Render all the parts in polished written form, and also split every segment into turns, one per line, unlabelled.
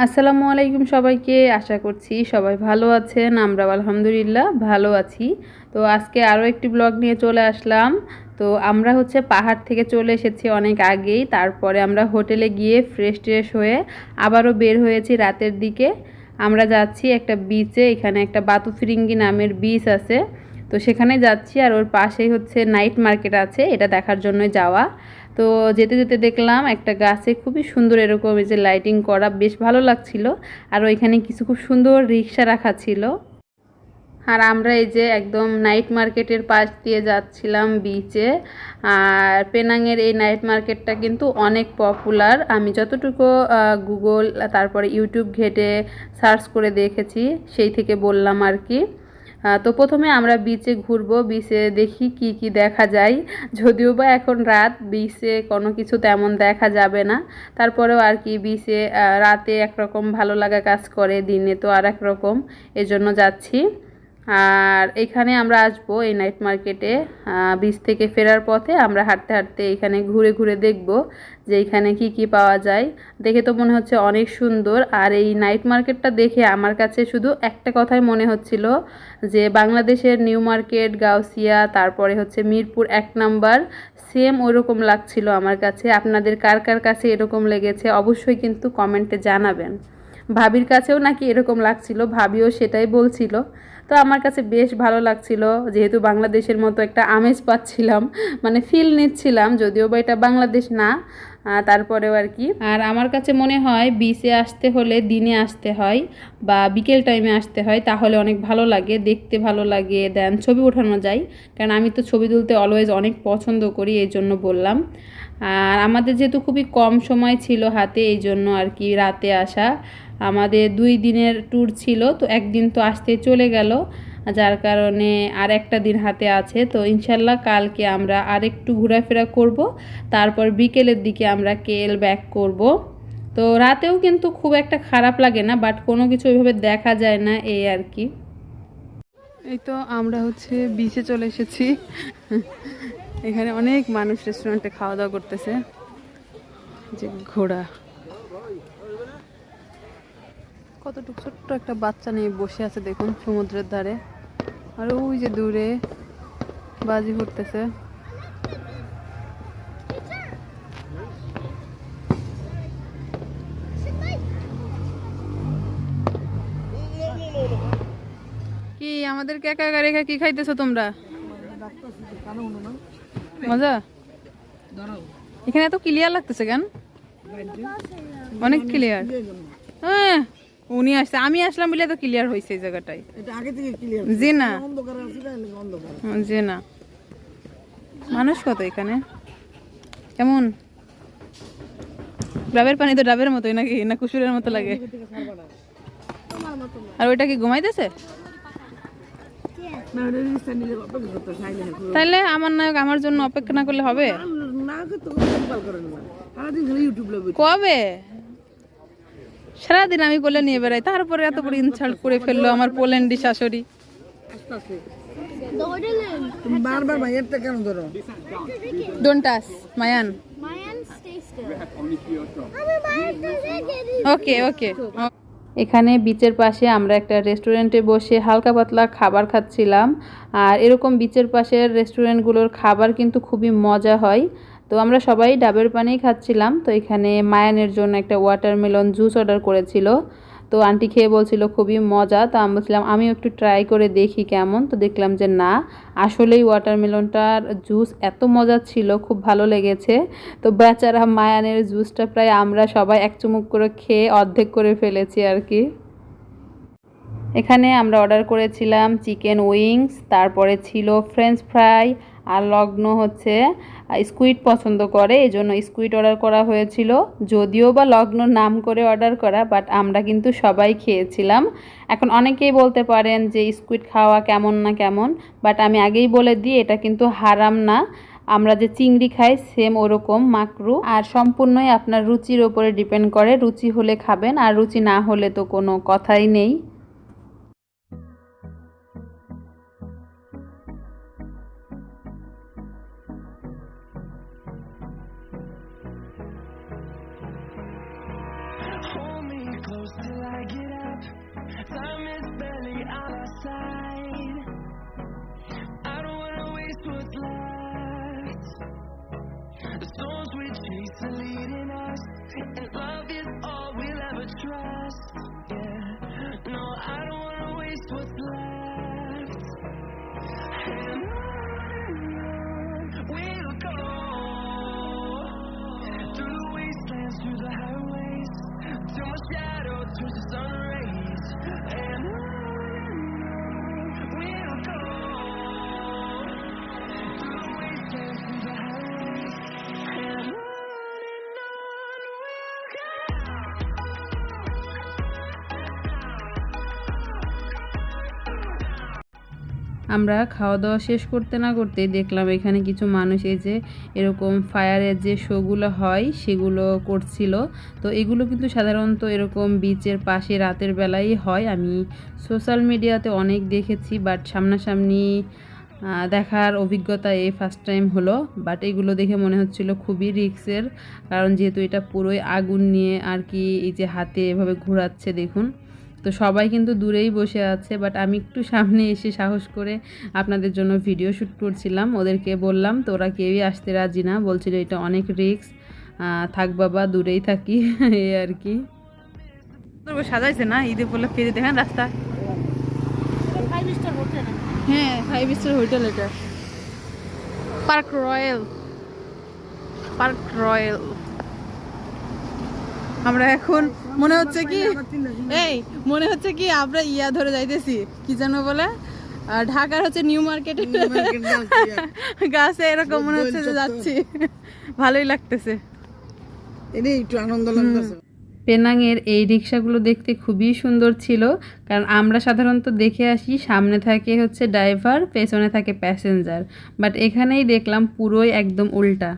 আসসালামু আলাইকুম সবাইকে। আশা করছি সবাই ভালো আছেন। আমরাও আলহামদুলিল্লাহ ভালো আছি। তো আজকে আরও একটি ব্লগ নিয়ে চলে আসলাম। তো আমরা পাহাড় থেকে চলে এসেছি অনেক আগেই। তারপরে আমরা হোটেলে গিয়ে ফ্রেশ হয়ে আবারও বের হয়েছি রাতের দিকে। আমরা যাচ্ছি একটা বিচে। এখানে একটা বাতুফিরিঙ্গি নামের বিচ আছে, তো সেখানে যাচ্ছি। আর ওর পাশেই নাইট মার্কেট আছে, এটা দেখার জন্যই যাওয়া। তো যেতে যেতে দেখলাম একটা গাছে খুবই সুন্দর এরকম এই যে লাইটিং করা, বেশ ভালো লাগছিল। আর ওইখানে কিছু খুব সুন্দর রিক্সা রাখা ছিল। আর আমরা এই যে একদম নাইট মার্কেটের পাশ দিয়ে যাচ্ছিলাম বিচে। আর পেনাংয়ের এই নাইট মার্কেটটা কিন্তু অনেক পপুলার। আমি যতটুকু গুগল তারপরে ইউটিউব ঘেটে সার্চ করে দেখেছি, সেই থেকে বললাম আর কি। তো প্রথমে আমরা বিচে ঘুরবো, বিচে দেখি কি কি দেখা যায়। যদিও বা এখন রাত, বিচে কোনো কিছু তেমন দেখা যাবে না। তারপরেও আর কি বিচে রাতে একরকম ভালো লাগা কাজ করে, দিনে তো আর একরকম, এজন্য যাচ্ছি। আর এখানে আমরা আসবো এই নাইট মার্কেটে। বিচ থেকে ফেরার পথে আমরা হাঁটতে হাঁটতে এখানে ঘুরে ঘুরে দেখব যে এখানে কি কি পাওয়া যায়। দেখে তো মনে হচ্ছে অনেক সুন্দর। আর এই নাইট মার্কেটটা দেখে আমার কাছে শুধু একটা কথাই মনে হচ্ছিল, যে বাংলাদেশের নিউ মার্কেট, গাউসিয়া, তারপরে মিরপুর 1 নাম্বার, সেম ওরকম লাগছিল আমার কাছে। আপনাদের কার কার কাছে এরকম লেগেছে অবশ্যই কিন্তু কমেন্টে জানাবেন। ভাবির কাছেও নাকি এরকম লাগছিল, ভাবিও সেটাই বলছিল। তো আমার কাছে বেশ ভালো লাগছিল, যেহেতু বাংলাদেশের মতো একটা আমেজ পাচ্ছিলাম, মানে ফিল নিচ্ছিলাম, যদিও বা এটা বাংলাদেশ না। তারপরেও আর কি। আর আমার কাছে মনে হয় বিচে আসতে হলে দিনে আসতে হয় বা বিকেল টাইমে আসতে হয়, তাহলে অনেক ভালো লাগে, দেখতে ভালো লাগে, দেন ছবি ওঠানো যায়। কারণ আমি তো ছবি তুলতে অলওয়েজ অনেক পছন্দ করি, এই জন্য বললাম। আর আমাদের যেহেতু খুবই কম সময় ছিল হাতে, এই জন্য আর কি রাতে আসা। আমাদের 2 দিনের ট্যুর ছিল, তো একদিন তো আসতে চলে গেল, যার কারণে আর একটা দিন হাতে আছে। তো ইনশাল্লাহ কালকে আমরা আরেকটু ঘোরাফেরা করব, তারপর বিকেলের দিকে আমরা কেএল ব্যাক করব। তো রাতেও কিন্তু খুব একটা খারাপ লাগে না, বাট কোনো কিছু ওইভাবে দেখা যায় না, এই আর কি। এই তো আমরা বিচে চলে এসেছি। এখানে অনেক মানুষ রেস্টুরেন্টে খাওয়া দাওয়া করতেছে। যে ঘোড়া, কতটুকু ছোট্ট একটা বাচ্চা নিয়ে বসে আছে দেখুন সমুদ্রের ধারে। আর ওই যে দূরে বাজি ফুটতেছে। কি আমাদেরকে একা একা রেখে কি খাইতেছো তোমরা? মজা। এখানে এত ক্লিয়ার লাগতেছে কেন? অনেক ক্লিয়ার। হ্যাঁ, উনি আসছে, আমি আসলাম বলে তো ক্লিয়ার হয়েছে এই জায়গাটায়। জি না, জি না। মানুষ কত এখানে? কেমন? ডাবের পানি তো ডাবের মতোই নাকি, না কুসুরের মতো লাগে? আর ওইটা কি ঘুমাইতেছে? তাইলে আমার নায়ক আমার জন্য অপেক্ষা না করলে হবে? কবে? সারাদিন আমি কোলে নিয়ে বেড়াই, তারপরে এত বড় ইনসাল্ট করে ফেললো আমার পোল্যান্ডি শাশুড়ি। বারবার ভাইয়ারটা কেন ধরো? Don't touch Mayan. Okay okay. এখানে বিচের পাশে আমরা একটা রেস্টুরেন্টে বসে হালকা পাতলা খাবার খাচ্ছিলাম। আর এরকম বিচের পাশের রেস্টুরেন্টগুলোর খাবার কিন্তু খুবই মজা হয়। তো আমরা সবাই ডাবের পানিই খাচ্ছিলাম। তো এখানে মায়ানের জন্য একটা ওয়াটারমেলন জুস অর্ডার করেছিল। তো আন্টি খেয়ে বলছিল খুবই মজা। তো আমি বলছিলাম আমিও একটু ট্রাই করে দেখি কেমন। তো দেখলাম যে না, আসলেই ওয়াটারমেলনটার জুস এত মজা ছিল, খুব ভালো লেগেছে। তো বেচারা মায়ানের জুসটা প্রায় আমরা সবাই এক চুমুক করে খেয়ে অর্ধেক করে ফেলেছি আর কি। এখানে আমরা অর্ডার করেছিলাম চিকেন উইংস, তারপরে ছিল ফ্রেঞ্চ ফ্রাই। আর লগ্ন স্কুইড পছন্দ করে, এই জন্য স্কুইড অর্ডার করা হয়েছিল। যদিও বা লগ্ন নাম করে অর্ডার করা, বাট আমরা কিন্তু সবাই খেয়েছিলাম। এখন অনেকেই বলতে পারেন যে স্কুইড খাওয়া কেমন না কেমন, বাট আমি আগেই বলে দিই এটা কিন্তু হারাম না। আমরা যে চিংড়ি খাই সেম ওরকম মাকরু। আর সম্পূর্ণই আপনার রুচির ওপরে ডিপেন্ড করে, রুচি হলে খাবেন, আর রুচি না হলে তো কোনো কথাই নেই। আমরা খাওয়া দাওয়া শেষ করতে না করতেই দেখলাম এখানে কিছু মানুষ এই যে এরকম ফায়ারের যে শোগুলো হয় সেগুলো করছিল। তো এগুলো কিন্তু সাধারণত এরকম বিচের পাশে রাতের বেলায় হয়। আমি সোশ্যাল মিডিয়াতে অনেক দেখেছি, বাট সামনাসামনি দেখার অভিজ্ঞতা এই ফার্স্ট টাইম হলো। বাট এগুলো দেখে মনে হচ্ছিল খুবই রিস্কের, কারণ যেহেতু এটা পুরোই আগুন নিয়ে আর কি, এই যে হাতে এভাবে ঘোরাচ্ছে দেখুন। তো সবাই কিন্তু দূরেই বসে আছে, বাট আমি একটু সামনে এসে সাহস করে আপনাদের জন্য ভিডিও শ্যুট করছিলাম। ওদেরকে বললাম, তো ওরা কেউই আসতে রাজি না, বলছিল এটা অনেক রিস্ক, থাক বাবা দূরেই থাকি এই আর কি। সাজাইছে না ঈদে বলে ফিরে দেখেন রাস্তা। হ্যাঁ 5 স্টার হোটেল এটা, পার্ক রয়্যাল, পার্ক রয়্যাল। আমরা এখন মনে হচ্ছে কি মনে হচ্ছে কি আমরা ইয়া ধরে যাইতেছি, কি জানো বলে ঢাকার হচ্ছে নিউ মার্কেট গাছে, এরকম মনে হচ্ছে যে যাচ্ছি, ভালোই লাগতেছে, একটু আনন্দ লাগতেছে। পেনাংয়ের এই রিক্সাগুলো দেখতে খুবই সুন্দর ছিল, কারণ আমরা সাধারণত দেখে আসি সামনে থাকে হচ্ছে ড্রাইভার, পেছনে থাকে প্যাসেঞ্জার, বাট এখানেই দেখলাম পুরোই একদম উল্টা।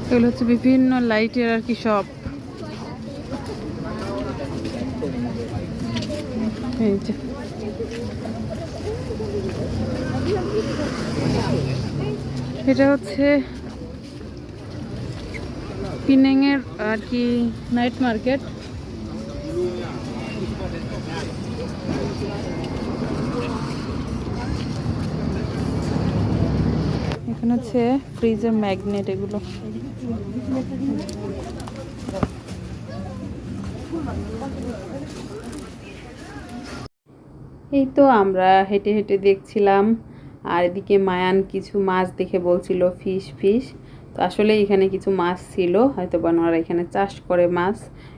এগুলো হচ্ছে বিভিন্ন লাইটের আর কি সব। এটা হচ্ছে পিনাংয়ের আর কি নাইট মার্কেট। এখানে হচ্ছে ফ্রিজের ম্যাগনেট এগুলো। এই তো আমরা হেঁটে হেঁটে দেখছিলাম, আর এদিকে মায়ান কিছু মাছ দেখে বলছিল ফিশ ফিশ। তো আসলে এখানে কিছু মাছ ছিল, হয়তো বা ওরা এখানে চাষ করে মাছ,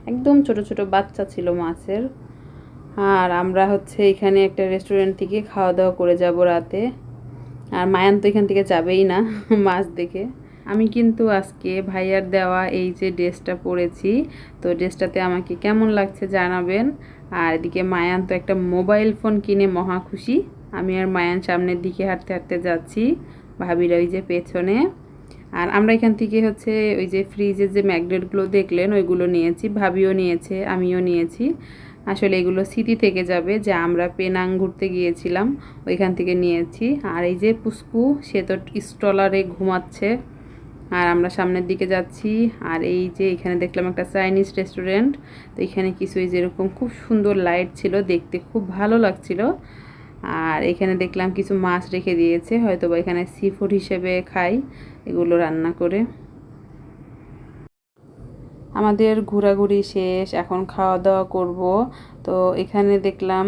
একদম ছোট ছোট বাচ্চা ছিল মাছের। আর আমরা হচ্ছে এখানে একটা রেস্টুরেন্ট থেকে খাওয়া দাওয়া করে যাব রাতে, আর মায়ান তো এখান থেকে যাবেই না মাছ দেখে। আমি কিন্তু আজকে ভাইয়ার দেওয়া এই যে ড্রেসটা পরেছি, তো ড্রেসটাতে আমাকে কেমন লাগছে জানাবেন। আর এদিকে মায়ান তো একটা মোবাইল ফোন কিনে মহা খুশি। আমি আর মায়ান সামনের দিকে হাঁটতে হাঁটতে যাচ্ছি, ভাবিরা ওই যে পেছনে। আর আমরা এখান থেকে হচ্ছে ওই যে ফ্রিজের যে ম্যাগনেটগুলো দেখলেন ওইগুলো নিয়েছি, ভাবিও নিয়েছে, আমিও নিয়েছি। আসলে এগুলো স্মৃতি থেকে যাবে যে আমরা পেনাং ঘুরতে গিয়েছিলাম, ওইখান থেকে নিয়েছি। আর এই যে পুষ্পু, সে তো স্টলারে ঘুমাচ্ছে, আর আমরা সামনের দিকে যাচ্ছি। আর এই যে এখানে দেখলাম একটা চাইনিজ রেস্টুরেন্ট, তো এখানে কিছুই যেরকম খুব সুন্দর লাইট ছিল, দেখতে খুব ভালো লাগছিল। আর এখানে দেখলাম কিছু মাছ রেখে দিয়েছে, হয়তো বা এখানে সি ফুড হিসেবে খাই এগুলো রান্না করে। আমাদের ঘোরাঘুরি শেষ, এখন খাওয়া দাওয়া করব। তো এখানে দেখলাম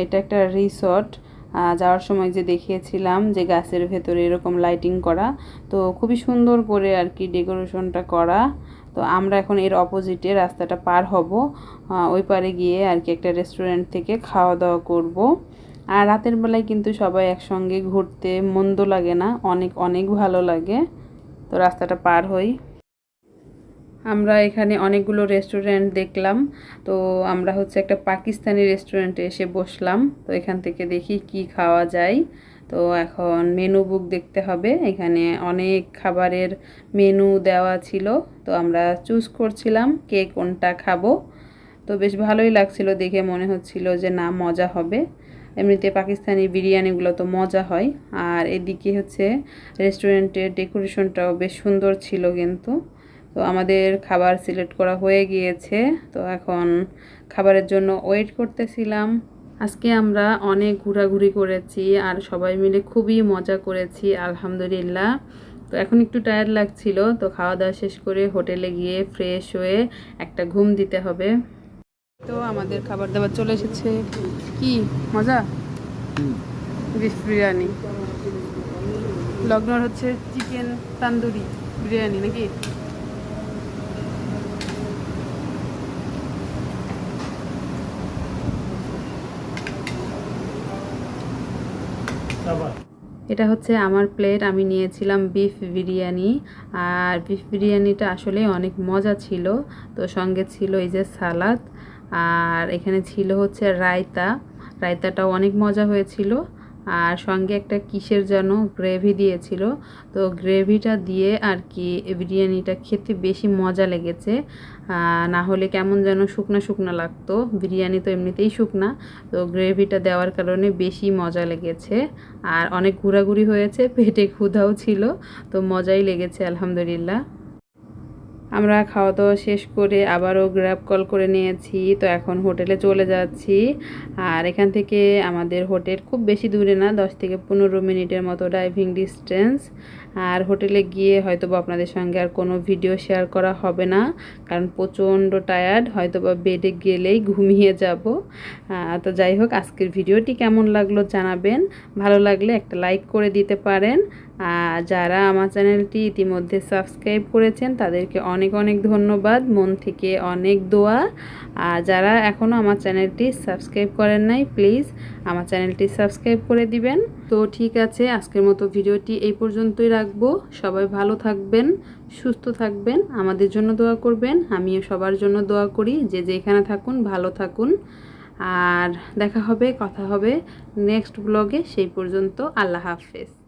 এটা একটা রিসর্ট। যাওয়ার সময় যে দেখিয়েছিলাম যে গাছের ভেতরে এরকম লাইটিং করা, তো খুবই সুন্দর করে আর কি ডেকোরেশনটা করা। তো আমরা এখন এর অপোজিটে রাস্তাটা পার হব, ওই পারে গিয়ে আর কি একটা রেস্টুরেন্ট থেকে খাওয়া দাওয়া করব। আর রাতের বেলায় কিন্তু সবাই একসঙ্গে ঘুরতে মন্দ লাগে না, অনেক অনেক ভালো লাগে। তো রাস্তাটা পার হই। আমরা এখানে অনেকগুলো রেস্টুরেন্ট দেখলাম, তো আমরা হচ্ছে একটা পাকিস্তানি রেস্টুরেন্টে এসে বসলাম। তো এখান থেকে দেখি কি খাওয়া যায়। তো এখন মেনু বুক দেখতে হবে, এখানে অনেক খাবারের মেনু দেওয়া ছিল, তো আমরা চুজ করছিলাম কে কোনটা খাবো। তো বেশ ভালোই লাগছিল দেখে, মনে হচ্ছিল যে না মজা হবে। এমনিতে পাকিস্তানি বিরিয়ানিগুলো তো মজা হয়। আর এদিকে হচ্ছে রেস্টুরেন্টের ডেকোরেশনটাও বেশ সুন্দর ছিল কিন্তু। তো আমাদের খাবার সিলেক্ট করা হয়ে গিয়েছে, তো এখন খাবারের জন্য ওয়েট করতেছিলাম। আজকে আমরা অনেক ঘোরাঘুরি করেছি আর সবাই মিলে খুবই মজা করেছি আলহামদুলিল্লাহ। তো এখন একটু টায়ার্ড লাগছিল, তো খাওয়া দাওয়া শেষ করে হোটেলে গিয়ে ফ্রেশ হয়ে একটা ঘুম দিতে হবে। তো আমাদের খাবার দাবার চলে এসেছে। কি মজা, বিফ বিরিয়ানি। লগ্নর হচ্ছে চিকেন তান্দুরি বিরিয়ানি নাকি। এটা হচ্ছে আমার প্লেট, আমি নিয়েছিলাম বিফ বিরিয়ানি। আর বিফ বিরিয়ানিটা আসলে অনেক মজা ছিল। তো সঙ্গে ছিল এই যে সালাদ, আর এখানে ছিল হচ্ছে রায়তা, রায়তাটাও অনেক মজা হয়েছিল। আর সঙ্গে একটা কিসের যেন গ্রেভি দিয়েছিল, তো গ্রেভিটা দিয়ে আর কি বিরিয়ানিটা খেতে বেশি মজা লেগেছে। না হলে কেমন যেন শুকনা শুকনা লাগতো, বিরিয়ানি তো এমনিতেই শুকনা, তো গ্রেভিটা দেওয়ার কারণে বেশি মজা লেগেছে। আর অনেক ঘোরাঘুরি হয়েছে, পেটে ক্ষুধাও ছিল, তো মজাই লেগেছে আলহামদুলিল্লাহ। আমরা খাওয়া দাওয়া শেষ করে আবারও গ্র্যাব কল করে নিয়েছি, তো এখন হোটেলে চলে যাচ্ছি। আর এখান থেকে আমাদের হোটেল খুব বেশি দূরে না, 10 থেকে 15 মিনিটের মতো ড্রাইভিং ডিস্টেন্স। আর হোটেলে গিয়ে হয়তোবা আপনাদের সঙ্গে আর কোনো ভিডিও শেয়ার করা হবে না, কারণ প্রচণ্ড টায়ার্ড, হয়তোবা বেডে গেলেই ঘুমিয়ে যাব। তো যাই হোক, আজকের ভিডিওটি কেমন লাগলো জানাবেন, ভালো লাগলে একটা লাইক করে দিতে পারেন। যারা আমার চ্যানেলটি ইতিমধ্যে সাবস্ক্রাইব করেছেন তাদেরকে অনেক অনেক ধন্যবাদ, মন থেকে অনেক দোয়া। আর যারা এখনও আমার চ্যানেলটি সাবস্ক্রাইব করেন নাই, প্লিজ আমার চ্যানেলটি সাবস্ক্রাইব করে দিবেন। তো ঠিক আছে, আজকের মতো ভিডিওটি এই পর্যন্তই রাখবো। সবাই ভালো থাকবেন, সুস্থ থাকবেন, আমাদের জন্য দোয়া করবেন। আমিও সবার জন্য দোয়া করি, যে যেখানে থাকুন ভালো থাকুন। আর দেখা হবে, কথা হবে নেক্সট ব্লগে। সেই পর্যন্ত আল্লাহ হাফেজ।